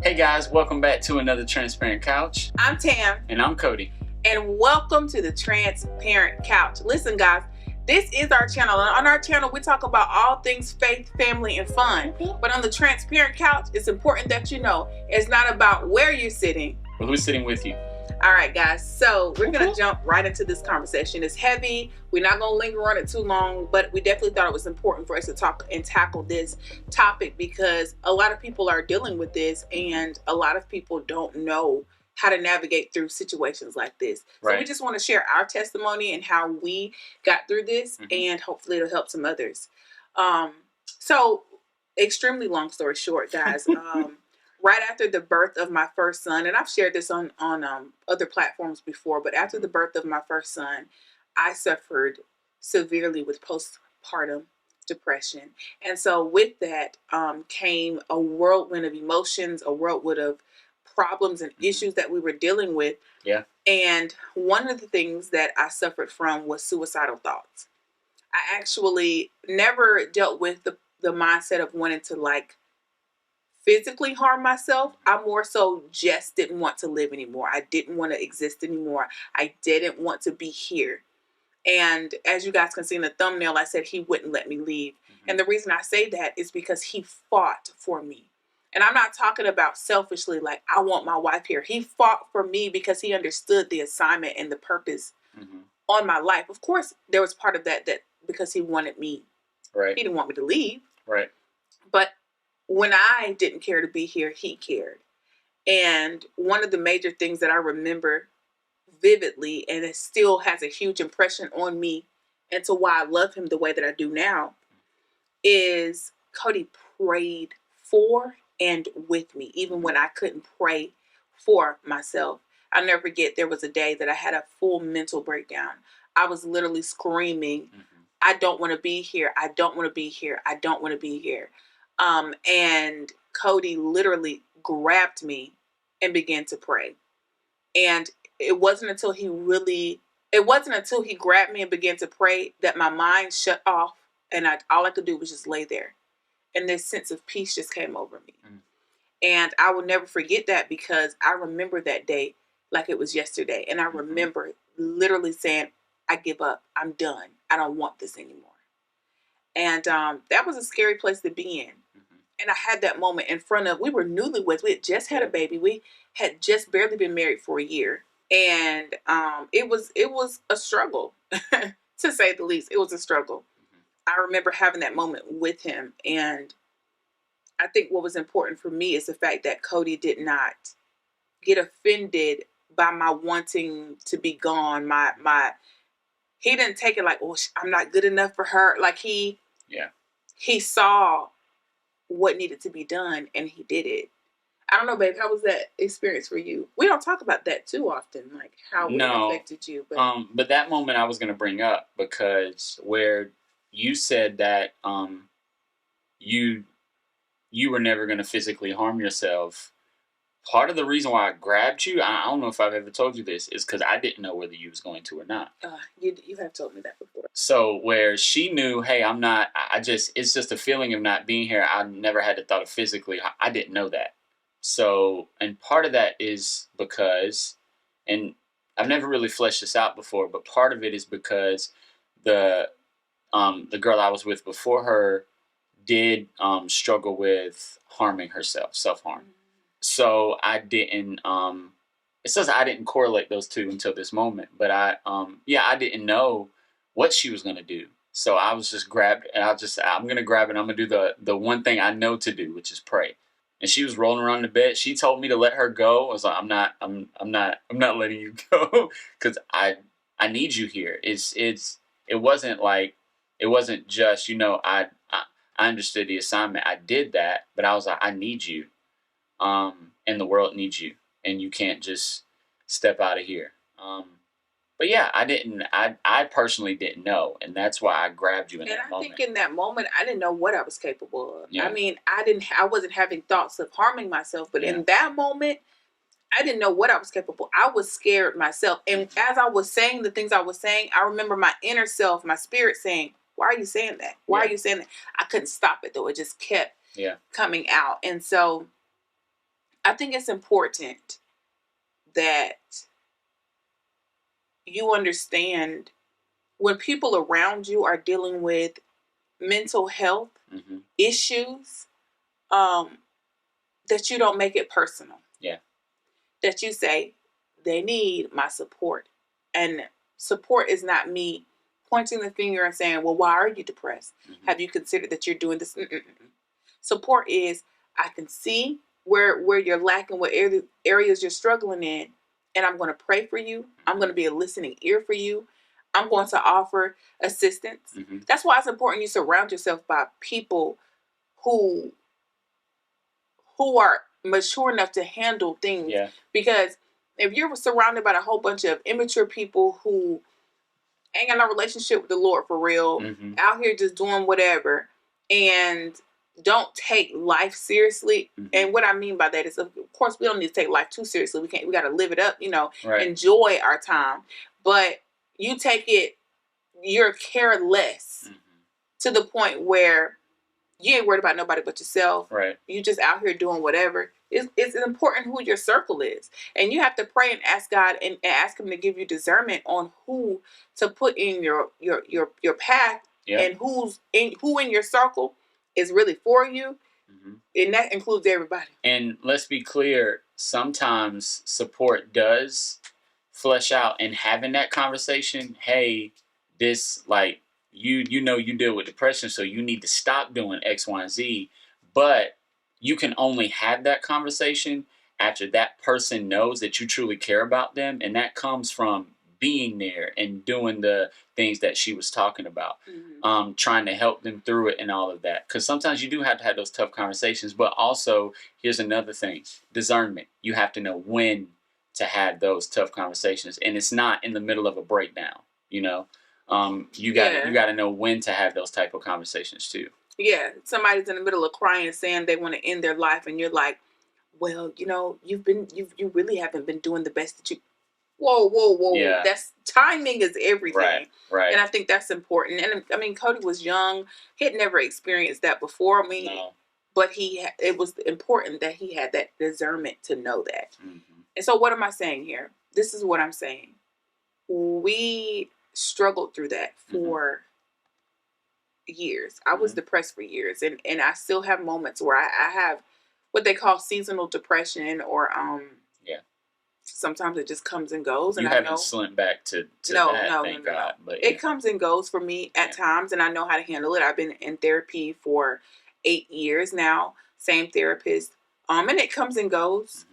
Hey guys, welcome back to another Transparent Couch. I'm Tam. And I'm Cody. And welcome to the Transparent Couch. Listen, guys, this is our channel. And on our channel, we talk about all things faith, family, and fun. But on the Transparent Couch, it's important that you know it's not about where you're sitting, but who's sitting with you. All right, guys. So we're going to jump right into this conversation. It's heavy. We're not going to linger on it too long, but we definitely thought it was important for us to talk and tackle this topic because a lot of people are dealing with this and a lot of people don't know how to navigate through situations like this. So we just want to share our testimony and how we got through this, and hopefully it'll help some others. So extremely long story short, guys. Right after the birth of my first son, and I've shared this on other platforms before, but after the birth of my first son, I suffered severely with postpartum depression. And so with that came a whirlwind of emotions, a whirlwind of problems and issues that we were dealing with. Yeah. And one of the things that I suffered from was suicidal thoughts. I actually never dealt with the mindset of wanting to physically harm myself. I more so just didn't want to live anymore. I didn't want to exist anymore. I didn't want to be here. And as you guys can see in the thumbnail, I said he wouldn't let me leave. And the reason I say that is because he fought for me. And I'm not talking about selfishly, like I want my wife here. He fought for me because he understood the assignment and the purpose on my life. Of course, there was part of that because he wanted me. Right. He didn't want me to leave. Right. But when I didn't care to be here, he cared. And one of the major things that I remember vividly, and it still has a huge impression on me and to why I love him the way that I do now, is Cody prayed for and with me, even when I couldn't pray for myself. I'll never forget, there was a day that I had a full mental breakdown. I was literally screaming, I don't want to be here. I don't want to be here. I don't want to be here. And Cody literally grabbed me and began to pray. And it wasn't until he grabbed me and began to pray that my mind shut off, and all I could do was just lay there. And this sense of peace just came over me. And I will never forget that because I remember that day like it was yesterday. And I remember literally saying, I give up. I'm done. I don't want this anymore. And that was a scary place to be in. And I had that moment in front of, we were newlyweds. We had just had a baby. We had just barely been married for a year. And it was a struggle, to say the least. It was a struggle. I remember having that moment with him. And I think what was important for me is the fact that Cody did not get offended by my wanting to be gone. He didn't take it like, oh, I'm not good enough for her. Like he saw what needed to be done and he did it. I don't know, babe, how was that experience for you? We don't talk about that too often, like how it affected you. But that moment I was going to bring up because where you said that you were never going to physically harm yourself. Part of the reason why I grabbed you, I don't know if I've ever told you this, is because I didn't know whether you was going to or not. You have told me that before. So where she knew, hey, I'm not, it's just a feeling of not being here. I never had the thought of physically. I didn't know that. So, and part of that is because, and I've never really fleshed this out before, but part of it is because the girl I was with before her did struggle with harming herself, self-harm. So I didn't, it says I didn't correlate those two until this moment, but I didn't know what she was going to do. So I was just grabbed and I'm going to grab it. I'm going to do the one thing I know to do, which is pray. And she was rolling around in the bed. She told me to let her go. I was like, I'm not letting you go because I need you here. It wasn't just, I understood the assignment. I did that, but I was like, I need you. And the world needs you, and you can't just step out of here. But yeah, I personally didn't know, and that's why I grabbed you in that moment. And I think in that moment, I didn't know what I was capable of. Yeah. I mean, I wasn't having thoughts of harming myself, but in that moment, I didn't know what I was capable. I was scared myself. And as I was saying the things I was saying, I remember my inner self, my spirit saying, why are you saying that? Why are you saying that? I couldn't stop it though. It just kept coming out. And so I think it's important that you understand when people around you are dealing with mental health issues, that you don't make it personal. Yeah. That you say, they need my support. And support is not me pointing the finger and saying, well, why are you depressed? Have you considered that you're doing this? Support is, I can see where you're lacking, what areas you're struggling in, and I'm going to pray for you. I'm going to be a listening ear for you. I'm going to offer assistance. That's why it's important you surround yourself by people who are mature enough to handle things. Yeah. Because if you're surrounded by a whole bunch of immature people who ain't got no relationship with the Lord for real, out here just doing whatever, and don't take life seriously. And what I mean by that is, of course, we don't need to take life too seriously. We got to live it up, enjoy our time. But you take it, you're careless to the point where you ain't worried about nobody but yourself. Right. You just out here doing whatever. It's important who your circle is. And you have to pray and ask God and ask him to give you discernment on who to put in your path. And who in your circle is really for you. And that includes everybody. And let's be clear, sometimes support does flesh out, and having that conversation, hey, this, like, you deal with depression, so you need to stop doing X, Y, and Z. But you can only have that conversation after that person knows that you truly care about them. And that comes from being there and doing the things that she was talking about, trying to help them through it and all of that. Because sometimes you do have to have those tough conversations. But also, here's another thing, discernment. You have to know when to have those tough conversations. And it's not in the middle of a breakdown, you got to know when to have those type of conversations too. Yeah, somebody's in the middle of crying, saying they want to end their life, and you're like, well, you really haven't been doing the best that you. Whoa. Yeah. That's timing is everything. Right. And I think that's important. And I mean, Cody was young; he had never experienced that before me. No. But it was important that he had that discernment to know that. And so, what am I saying here? This is what I'm saying. We struggled through that for years. I was depressed for years, and I still have moments where I have what they call seasonal depression, or sometimes it just comes and goes. And you haven't slipped back to that, thank God. But it comes and goes for me at times, and I know how to handle it. I've been in therapy for 8 years now, same therapist, and it comes and goes,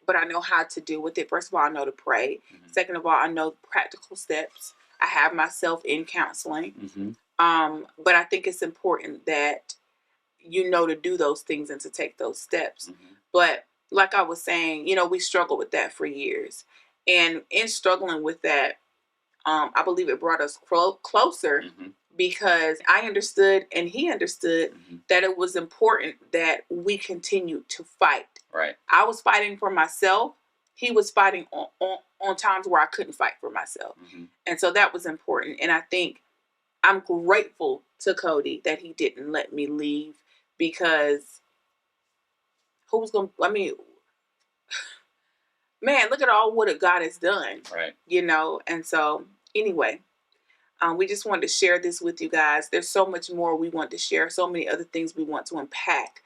but I know how to deal with it. First of all, I know to pray. Second of all, I know practical steps. I have myself in counseling. But I think it's important that to do those things and to take those steps. But like I was saying, we struggled with that for years. And in struggling with that, I believe it brought us closer because I understood and he understood that it was important that we continued to fight. Right. I was fighting for myself. He was fighting on times where I couldn't fight for myself. And so that was important. And I think I'm grateful to Cody that he didn't let me leave, because man, look at all what God has done. Right. And so anyway, we just wanted to share this with you guys. There's so much more we want to share, so many other things we want to unpack.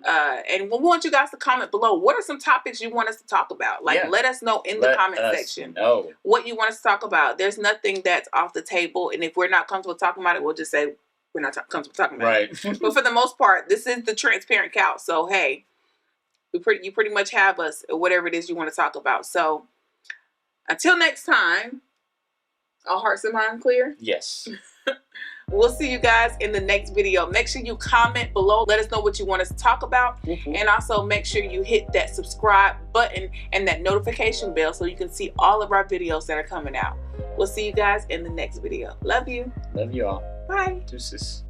And we want you guys to comment below. What are some topics you want us to talk about? Let us know in the comment section what you want us to talk about. There's nothing that's off the table. And if we're not comfortable talking about it, we'll just say we're not comfortable talking about it. But for the most part, this is the transparent couch. So, hey, you pretty much have us, whatever it is you want to talk about. So until next time, all hearts and minds clear? Yes. We'll see you guys in the next video. Make sure you comment below. Let us know what you want us to talk about. And also make sure you hit that subscribe button and that notification bell so you can see all of our videos that are coming out. We'll see you guys in the next video. Love you. Love you all. Bye. Deuces.